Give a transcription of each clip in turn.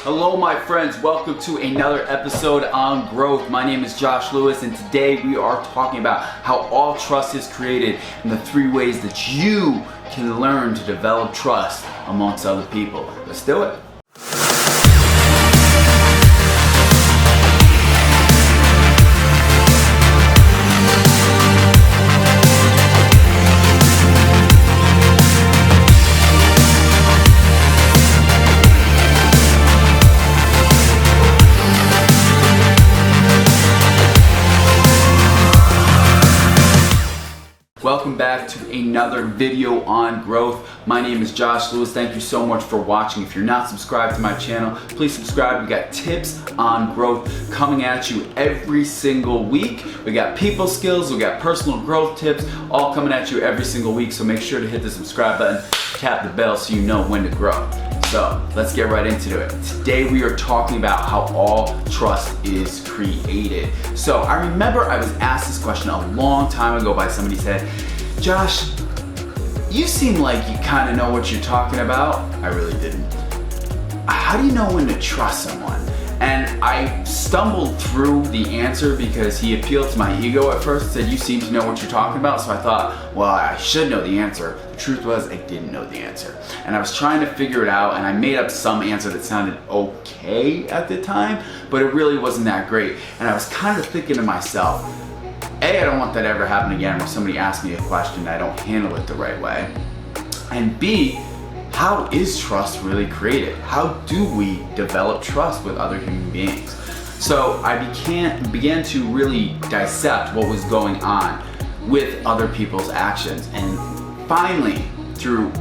Hello my friends, welcome to another episode on growth. My name is Josh Lewis and today we are talking about how all trust is created and the 3 ways that you can learn to develop trust amongst other people. Let's do it. Welcome back to another video on growth. My name is Josh Lewis. Thank you so much for watching. If you're not subscribed to my channel, please subscribe. We got tips on growth coming at you every single week. We got people skills, we got personal growth tips, all coming at you every single week. So make sure to hit the subscribe button, tap the bell so you know when to grow. So let's get right into it. Today we are talking about how all trust is created. So I remember I was asked this question a long time ago by somebody. Said, Josh, you seem like you kind of know what you're talking about. I really didn't. How do you know when to trust someone? And I stumbled through the answer because he appealed to my ego at first, said you seem to know what you're talking about. So I thought, well, I should know the answer. The truth was I didn't know the answer. And I was trying to figure it out and I made up some answer that sounded okay at the time, but it really wasn't that great. And I was kind of thinking to myself, A, I don't want that to ever happen again where somebody asks me a question and I don't handle it the right way. And B, how is trust really created? How do we develop trust with other human beings? So I began to really dissect what was going on with other people's actions. And finally, through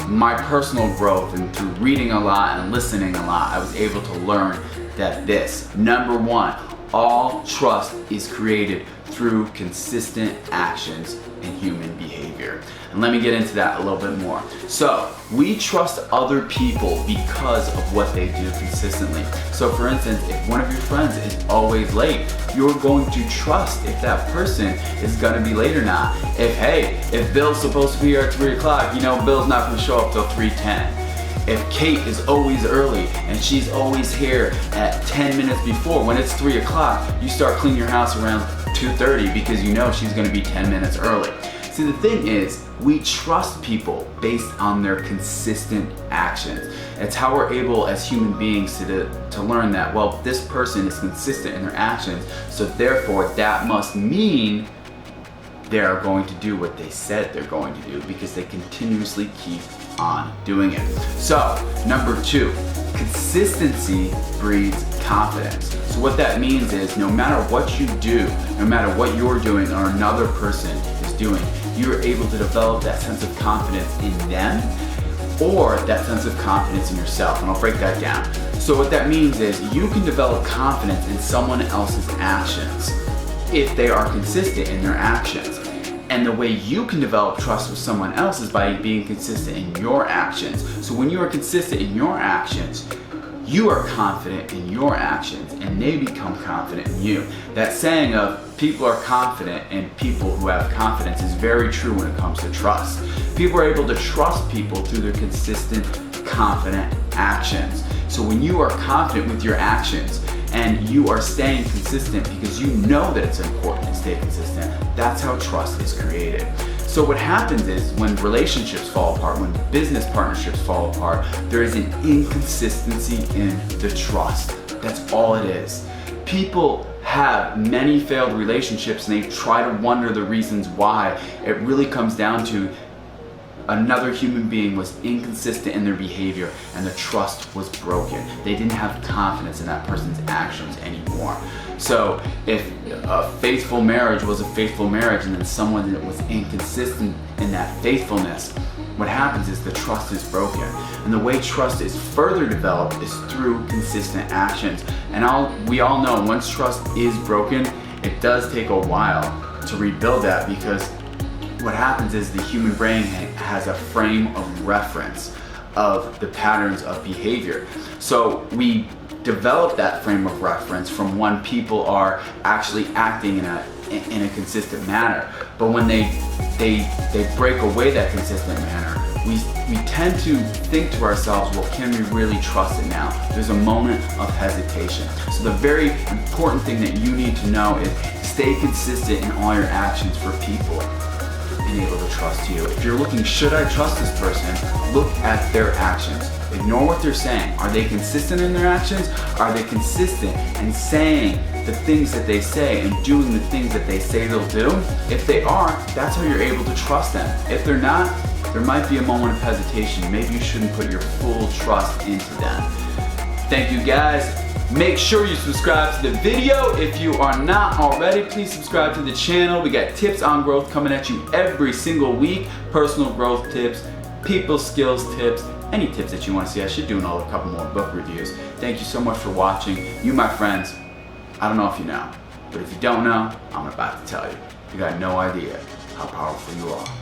my personal growth and through reading a lot and listening a lot, I was able to learn that this, number 1, all trust is created through consistent actions in human behavior. And let me get into that a little bit more. So we trust other people because of what they do consistently. So for instance, if one of your friends is always late, you're going to trust if that person is gonna be late or not. If Bill's supposed to be here at 3 o'clock, you know Bill's not gonna show up till 3:10. If Kate is always early and she's always here at 10 minutes before, when it's 3 o'clock, you start cleaning your house around 2:30 because you know she's gonna be 10 minutes early. See, the thing is, we trust people based on their consistent actions. It's how we're able as human beings to learn that, well, this person is consistent in their actions, so therefore that must mean they are going to do what they said they're going to do because they continuously keep on doing it. So, number 2, consistency breeds confidence. So what that means is no matter what you do, no matter what you're doing or another person is doing, you're able to develop that sense of confidence in them or that sense of confidence in yourself. And I'll break that down. So what that means is you can develop confidence in someone else's actions if they are consistent in their actions. And the way you can develop trust with someone else is by being consistent in your actions. So when you are consistent in your actions, you are confident in your actions and they become confident in you. That saying of people are confident and people who have confidence is very true when it comes to trust. People are able to trust people through their consistent, confident actions. So when you are confident with your actions and you are staying consistent because you know that it's important to stay consistent, that's how trust is created. So what happens is when relationships fall apart, when business partnerships fall apart, there is an inconsistency in the trust. That's all it is. People have many failed relationships and they try to wonder the reasons why. It really comes down to another human being was inconsistent in their behavior and the trust was broken. They didn't have confidence in that person's actions anymore. So if a faithful marriage was a faithful marriage and then someone that was inconsistent in that faithfulness, what happens is the trust is broken. And the way trust is further developed is through consistent actions. And we all know once trust is broken, it does take a while to rebuild that because what happens is the human brain has a frame of reference of the patterns of behavior. So we develop that frame of reference from when people are actually acting in a consistent manner. But when they break away that consistent manner, we tend to think to ourselves, well, can we really trust it now? There's a moment of hesitation. So the very important thing that you need to know is stay consistent in all your actions for people being able to trust you. If you're looking, should I trust this person? Look at their actions. Ignore what they're saying. Are they consistent in their actions? Are they consistent in saying the things that they say and doing the things that they say they'll do? If they are, that's how you're able to trust them. If they're not, there might be a moment of hesitation. Maybe you shouldn't put your full trust into them. Thank you guys. Make sure you subscribe to the video. If you are not already, please subscribe to the channel. We got tips on growth coming at you every single week. Personal growth tips, people skills tips, any tips that you want to see. I should do a couple more book reviews. Thank you so much for watching. You, my friends, I don't know if you know, but if you don't know, I'm about to tell you. You got no idea how powerful you are.